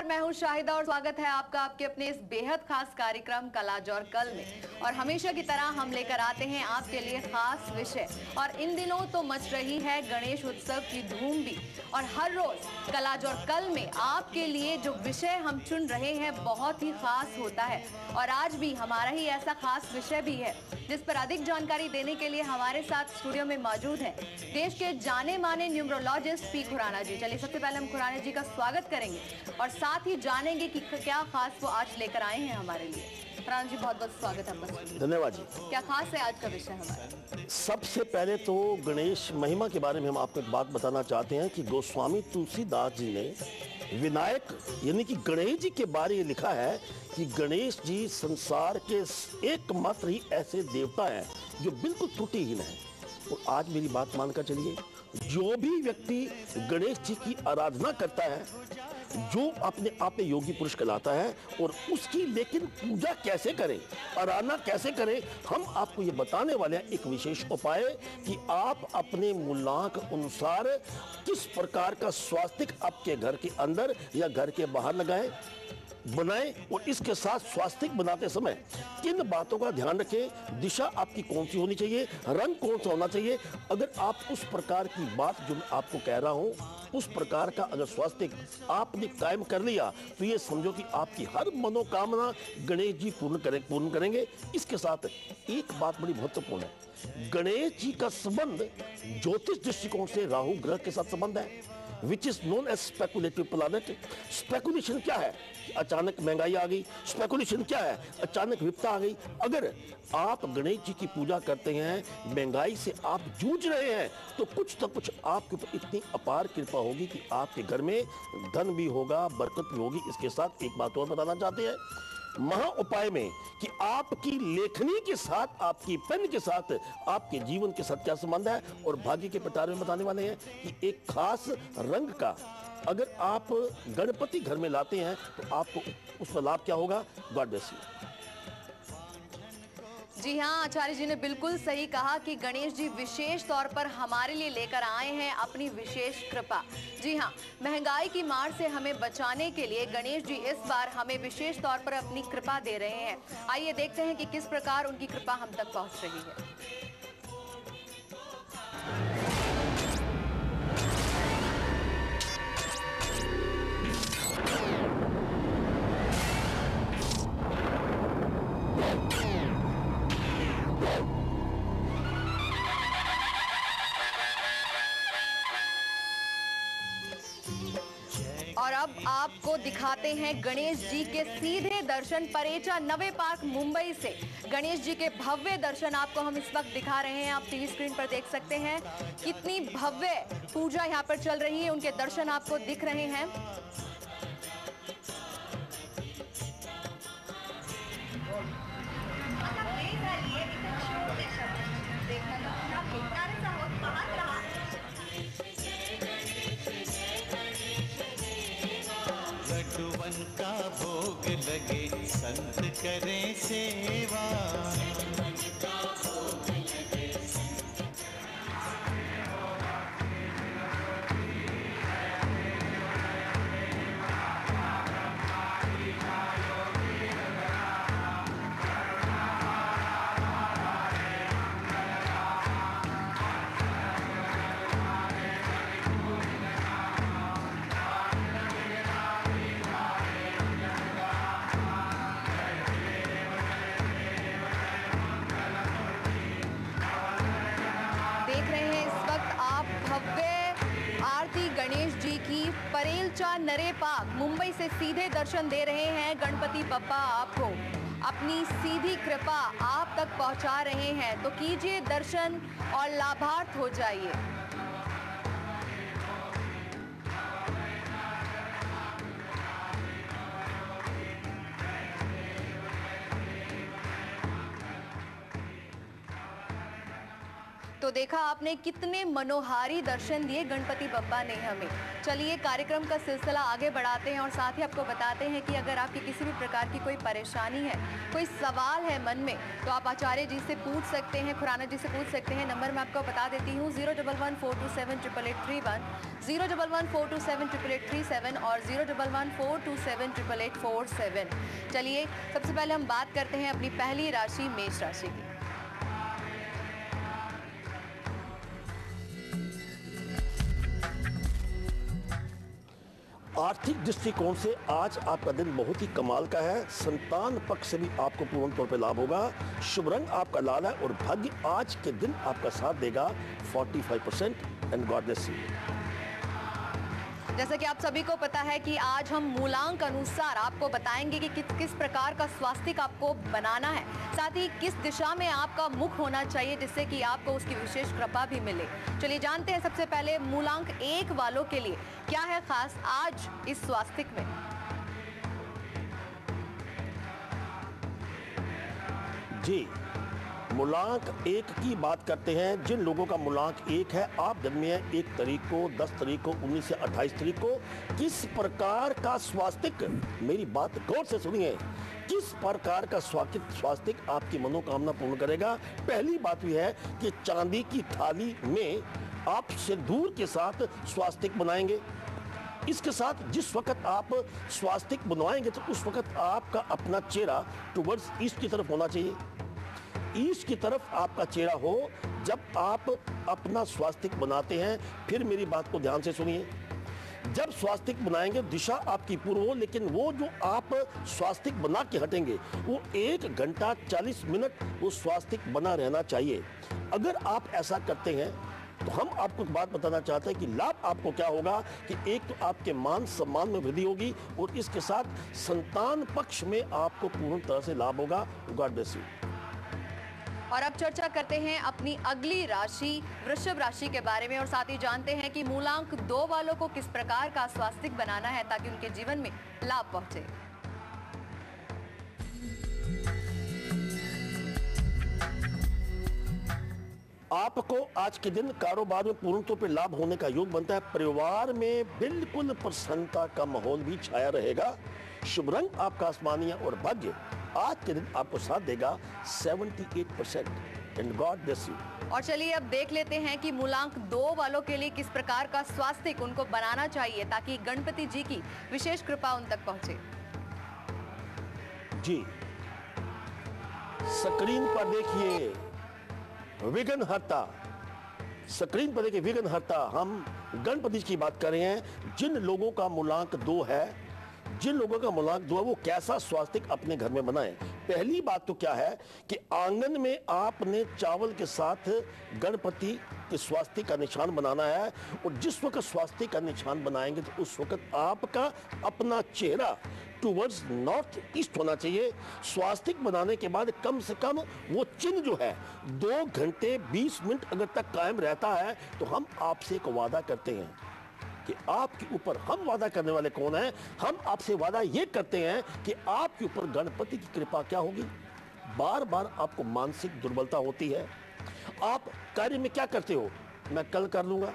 मैं हूं शाहिदा और स्वागत है आपका आपके अपने इस बेहद खास कार्यक्रम कलाज और कल में। और हमेशा की तरह हम लेकर आते हैं आपके लिए खास विषय। और इन दिनों तो मच रही है गणेश उत्सव की धूम भी। और हर रोज कलाज और कल में आपके लिए जो विषय हम चुन रहे हैं बहुत ही खास होता है। और आज भी हमारा ही ऐसा खास विषय भी है जिस पर अधिक जानकारी देने के लिए हमारे साथ स्टूडियो में मौजूद हैं देश के जाने माने न्यूमरोलॉजिस्ट पी खुराना जी। चलिए सबसे पहले हम खुराना जी का स्वागत करेंगे और साथ ही जानेंगे कि क्या खास वो आज लेकर आए हैं हमारे लिए। खुराना जी बहुत बहुत स्वागत है आपका। धन्यवाद जी। क्या खास है आज का विषय हमारा? सबसे पहले तो गणेश महिमा के बारे में हम आपको एक बात बताना चाहते हैं कि गोस्वामी तुलसीदास जी ने विनायक यानी कि गणेश जी के बारे में लिखा है कि गणेश जी संसार के एकमात्र ही ऐसे देवता हैं जो बिल्कुल त्रुटिहीन हैं। और आज मेरी बात मानकर चलिए, जो भी व्यक्ति गणेश जी की आराधना करता है, जो अपने आप में योगी पुरुष कहलाता है, और उसकी लेकिन पूजा कैसे करें, आराधना कैसे करें, हम आपको ये बताने वाले हैं एक विशेष उपाय कि आप अपने मूलांक अनुसार किस प्रकार का स्वास्तिक आपके घर के अंदर या घर के बाहर लगाएं, बनाएं। और इसके साथ स्वास्तिक बनाते समय किन बातों का ध्यान रखें, दिशा आपकी कौन सी होनी चाहिए, रंग कौन सा होना चाहिए। अगर आप उस प्रकार की बात जो मैं आपको कह रहा हूं, उस प्रकार का अगर स्वास्तिक आपने कायम कर लिया तो ये समझो कि आपकी हर मनोकामना गणेश जी पूर्ण करेंगे। इसके साथ एक बात बड़ी महत्वपूर्ण है, गणेश जी का संबंध ज्योतिष दृष्टिकोण से राहु ग्रह के साथ संबंध है, which is known as speculative planet. Speculation क्या है? अचानक महंगाई आ गई। स्पेकुलेशन क्या है? अचानक विपदा आ गई। अगर आप गणेश जी की पूजा करते हैं, महंगाई से आप जूझ रहे हैं, तो कुछ न कुछ आपके ऊपर इतनी अपार कृपा होगी कि आपके घर में धन भी होगा, बरकत भी होगी। इसके साथ एक बात और बताना चाहते हैं महा उपाय में कि आपकी लेखनी के साथ, आपकी पेन के साथ आपके जीवन के साथ क्या संबंध है। और भाग्य के प्रकार में बताने वाले हैं कि एक खास रंग का अगर आप गणपति घर में लाते हैं तो आपको उसका लाभ क्या होगा। God bless you. जी हाँ, आचार्य जी ने बिल्कुल सही कहा कि गणेश जी विशेष तौर पर हमारे लिए लेकर आए हैं अपनी विशेष कृपा। जी हाँ, महंगाई की मार से हमें बचाने के लिए गणेश जी इस बार हमें विशेष तौर पर अपनी कृपा दे रहे हैं। आइए देखते हैं कि किस प्रकार उनकी कृपा हम तक पहुंच रही है। और अब आपको दिखाते हैं गणेश जी के सीधे दर्शन। परेचा नवे पार्क मुंबई से गणेश जी के भव्य दर्शन आपको हम इस वक्त दिखा रहे हैं। आप टीवी स्क्रीन पर देख सकते हैं कितनी भव्य पूजा यहाँ पर चल रही है, उनके दर्शन आपको दिख रहे हैं। लड्डूवन का भोग लगे, संत करें सेवा। गणेश जी की परेलचा नरे पाक मुंबई से सीधे दर्शन दे रहे हैं गणपति बप्पा आपको अपनी सीधी कृपा आप तक पहुंचा रहे हैं। तो कीजिए दर्शन और लाभार्थ हो जाइए। तो तो देखा आपने कितने मनोहारी दर्शन दिए गणपति बप्पा ने हमें। चलिए कार्यक्रम का सिलसिला आगे बढ़ाते हैं और साथ ही आपको बताते हैं कि अगर आपकी किसी भी प्रकार की कोई परेशानी है, कोई सवाल है मन में, तो आप आचार्य जी से पूछ सकते हैं, खुराना जी से पूछ सकते हैं। नंबर मैं आपको बता देती हूँ 011-427-88831, 011-427-88837 और 011-427-88847। चलिए सबसे पहले हम बात करते हैं अपनी पहली राशि मेष राशि की। आर्थिक दृष्टिकोण से आज आपका दिन बहुत ही कमाल का है। संतान पक्ष से भी आपको पूर्ण तौर पे लाभ होगा। शुभ रंग आपका लाल है और भाग्य आज के दिन आपका साथ देगा 45% एंड गॉड ब्लेस यू। जैसा कि आप सभी को पता है कि आज हम मूलांक अनुसार आपको बताएंगे कि किस प्रकार का स्वास्तिक आपको बनाना है, साथ ही किस दिशा में आपका मुख होना चाहिए जिससे कि आपको उसकी विशेष कृपा भी मिले। चलिए जानते हैं सबसे पहले मूलांक 1 वालों के लिए क्या है खास आज इस स्वास्तिक में। जी, मूलांक 1 की बात करते हैं। जिन लोगों का मूलांक 1 है, आप जन्मे हैं 1 तारीख को, 10 तारीख को, 19 से 28 तारीख को, किस प्रकार का स्वास्तिक, मेरी बात गौर से सुनिए, किस प्रकार का स्वास्तिक आपकी मनोकामना पूर्ण करेगा। पहली बात यह है कि चांदी की थाली में आप सिंदूर के साथ स्वास्तिक बनाएंगे। इसके साथ जिस वक्त आप स्वास्तिक बनवाएंगे तो उस वक्त आपका अपना चेहरा टुवर्ड्स ईस्ट की तरफ होना चाहिए। ईस्ट की तरफ आपका चेहरा हो जब आप अपना स्वास्तिक बनाते हैं। फिर मेरी बात को ध्यान से सुनिए, जब स्वास्तिक बनाएंगे दिशा आपकी पूर्व हो, लेकिन वो जो आप स्वास्तिक बना के हटेंगे वो 1 घंटा 40 मिनट वो स्वास्तिक बना रहना चाहिए। अगर आप ऐसा करते हैं तो हम आपको एक बात बताना चाहते हैं कि लाभ आपको क्या होगा कि एक तो आपके मान सम्मान में वृद्धि होगी और इसके साथ संतान पक्ष में आपको पूर्ण तरह से लाभ होगा। God bless you. और अब चर्चा करते हैं अपनी अगली राशि वृषभ राशि के बारे में और साथ ही जानते हैं कि मूलांक 2 वालों को किस प्रकार का स्वास्तिक बनाना है ताकि उनके जीवन में लाभ पहुंचे। आपको आज के दिन कारोबार में पूर्ण तौर पर लाभ होने का योग बनता है। परिवार में बिल्कुल प्रसन्नता का माहौल भी छाया रहेगा। शुभ रंग आपका आसमानी और भाग्य आज के दिन आपको साथ देगा 78% एंड गॉड ब्लेस यू। और चलिए अब देख लेते हैं कि मूलांक 2 वालों के लिए किस प्रकार का स्वास्तिक उनको बनाना चाहिए ताकि गणपति जी की विशेष कृपा उन तक पहुंचे। जी, स्क्रीन पर देखिए विघ्नहर्ता, स्क्रीन पर देखिए विघ्नहर्ता। हम गणपति की बात कर रहे हैं। जिन लोगों का मूलांक 2 है, जिन लोगों का मूलांक 2 है, वो कैसा स्वास्तिक अपने घर में बनाएं। पहली बात तो क्या है कि आंगन में आपने चावल के साथ गणपति के स्वास्तिक का निशान बनाना है और जिस वक्त स्वास्तिक का निशान बनाएंगे तो उस वक्त आपका अपना चेहरा टुवर्ड्स नॉर्थ ईस्ट होना चाहिए। स्वास्तिक बनाने के बाद कम से कम वो चिन्ह जो है 2 घंटे 20 मिनट अगर तक कायम रहता है तो हम आपसे एक वादा करते हैं कि आपके ऊपर, हम वादा करने वाले कौन हैं, हम आपसे वादा ये करते हैं कि आपके ऊपर गणपति की कृपा क्या होगी। बार बार आपको मानसिक दुर्बलता होती है। आप कार्य में क्या करते हो, मैं कल कर लूंगा,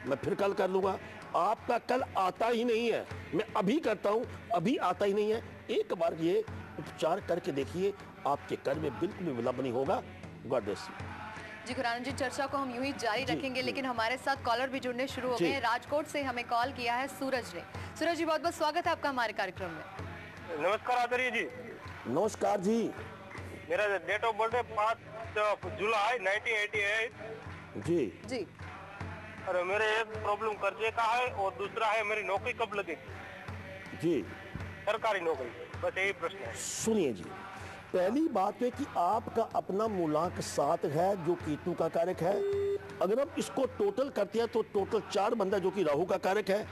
मैं फिर कल कर लूंगा। आपका कल आता ही नहीं है। मैं अभी करता हूं, अभी आता ही नहीं है। एक बार ये उपचार करके देखिए, आपके कार्य में बिल्कुल भी विलंब नहीं होगा। God bless you. Ji Khurana ji, चर्चा को हम यूं ही जारी रखेंगे, लेकिन हमारे साथ कॉलर भी जुड़ने शुरू हो गए हैं। राजकोट से हमें कॉल किया है सूरज ने। सूरज जी, बहुत बहुत स्वागत है आपका हमारे कार्यक्रम में। नमस्कार आचार्य जी। नमस्कार जी। मेरा डेट ऑफ बर्थ है 5 जुलाई 1988। जी जी। और मेरे एक प्रॉब्लम कर्जे का है और दूसरा है मेरी नौकरी कब लगेगी। जी, सरकारी नौकरी, बस यही प्रश्न है। सुनिए जी, पहली बात है कि आपका अपना मूलांक 7 है जो केतु का कारक है। अगर हम इसको टोटल करते हैं तो टोटल 4 बनता है जो कि राहु का कारक है।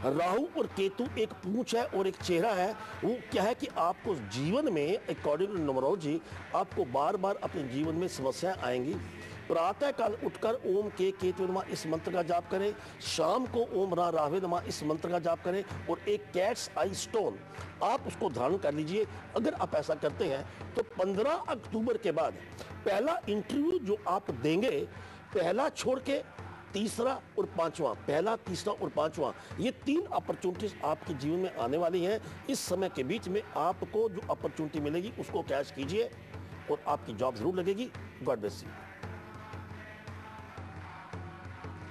राहु और केतु एक पूंछ है और एक चेहरा है। वो क्या है कि आपको जीवन में अकॉर्डिंग टू न्यूमरोलॉजी आपको बार बार अपने जीवन में समस्याएं आएंगी। प्रातः काल उठकर ओम के केतु नमा इस मंत्र का जाप करें, शाम को ओम रा रावे नमा इस मंत्र का जाप करें और एक कैट्स आई स्टोन आप उसको धारण कर लीजिए। अगर आप ऐसा करते हैं तो 15 अक्टूबर के बाद पहला इंटरव्यू जो आप देंगे पहला छोड़ के तीसरा और पांचवा, पहला, तीसरा और पांचवा, ये 3 अपॉर्चुनिटीज आपके जीवन में आने वाली हैं। इस समय के बीच में आपको जो अपॉर्चुनिटी मिलेगी उसको कैश कीजिए और आपकी जॉब जरूर लगेगी। God bless you.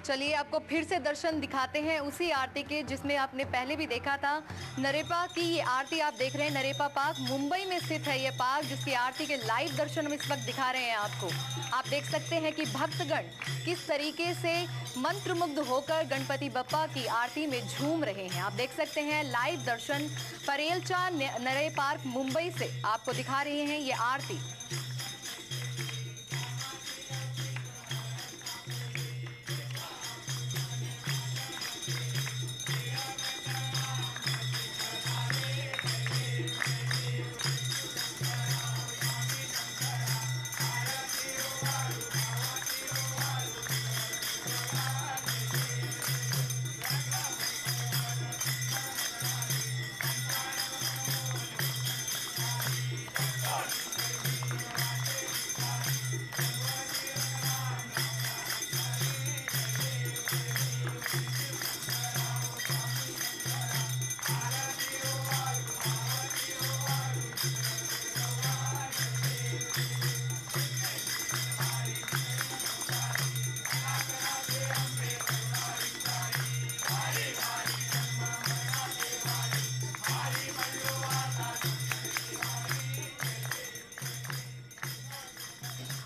चलिए आपको फिर से दर्शन दिखाते हैं उसी आरती के जिसमें आपने पहले भी देखा था। नरेपा की ये आरती आप देख रहे हैं। नरेपा पार्क मुंबई में स्थित है ये पार्क, जिसकी आरती के लाइव दर्शन हम इस वक्त दिखा रहे हैं आपको। आप देख सकते हैं कि भक्तगण किस तरीके से मंत्रमुग्ध होकर गणपति बप्पा की आरती में झूम रहे हैं। आप देख सकते हैं लाइव दर्शन परेलचा नरे पार्क मुंबई से आपको दिखा रहे हैं ये आरती।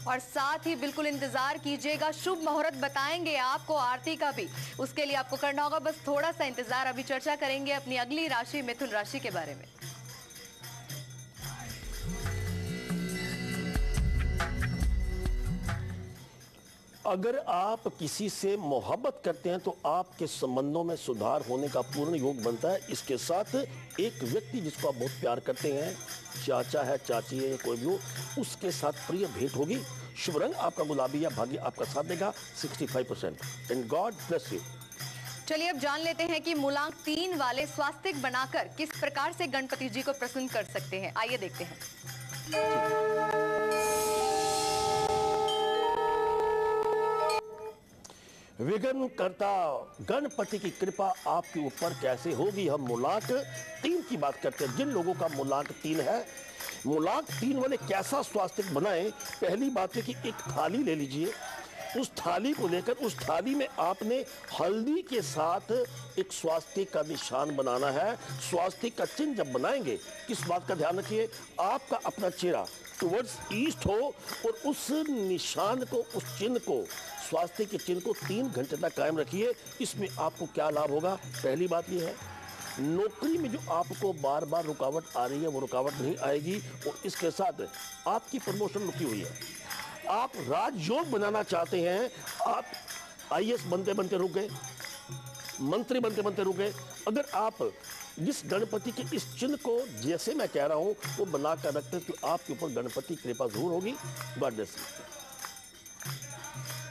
और साथ ही बिल्कुल इंतजार कीजिएगा, शुभ मुहूर्त बताएंगे आपको आरती का भी। उसके लिए आपको करना होगा बस थोड़ा सा इंतजार। अभी चर्चा करेंगे अपनी अगली राशि मिथुन राशि के बारे में। अगर आप किसी से मोहब्बत करते हैं तो आपके संबंधों में सुधार होने का पूर्ण योग बनता है। इसके साथ एक व्यक्ति जिसको आप बहुत प्यार करते हैं, चाचा है, चाची है, कोई भी हो, उसके साथ प्रिय भेंट होगी। शुभ रंग आपका गुलाबी या भाग्य आपका साथ देगा 65%। And God bless you. चलिए अब जान लेते हैं कि मूलांक 3 वाले स्वास्तिक बनाकर किस प्रकार से गणपति जी को प्रसन्न कर सकते हैं। आइए देखते हैं। विघ्न करता गणपति की कृपा आपके ऊपर कैसे होगी। हम मूलांक 3 की बात करते हैं। जिन लोगों का मूलांक 3 है, मूलांक 3 वाले कैसा स्वास्तिक बनाएं। पहली बात है कि एक थाली ले लीजिए। उस थाली को लेकर उस थाली में आपने हल्दी के साथ एक स्वास्तिक का निशान बनाना है। स्वास्तिक का चिन्ह जब बनाएंगे, किस बात का ध्यान रखिए, आपका अपना चेहरा टुवर्ड्स ईस्ट हो और उस निशान को, उस चिन्ह को, स्वास्तिक के चिन्ह को 3 घंटे तक कायम रखिए। इसमें आपको क्या लाभ होगा। पहली बात यह है, नौकरी में जो आपको बार बार रुकावट आ रही है वो रुकावट नहीं आएगी। और इसके साथ आपकी प्रमोशन रुकी हुई है। आप राजयोग बनाना चाहते हैं, आप IAS बनते बनते रुक गए, मंत्री बनते बनते रुक गए। अगर आप जिस गणपति के इस चिन्ह को, जैसे मैं कह रहा हूं, वो बना कर रखते हैं तो आपके ऊपर गणपति कृपा जरूर होगी। God bless you.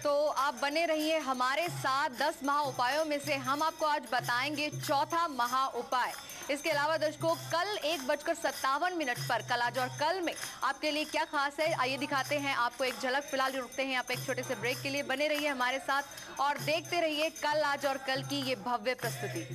तो आप बने रहिए हमारे साथ। 10 महा उपायों में से हम आपको आज बताएंगे चौथा महा उपाय। इसके अलावा दर्शकों, कल 1:57 पर कलाजौर कल में आपके लिए क्या खास है, आइए दिखाते हैं आपको एक झलक। फिलहाल रुकते हैं आप एक छोटे से ब्रेक के लिए। बने रहिए हमारे साथ और देखते रहिए कल, आज और कल की ये भव्य प्रस्तुति।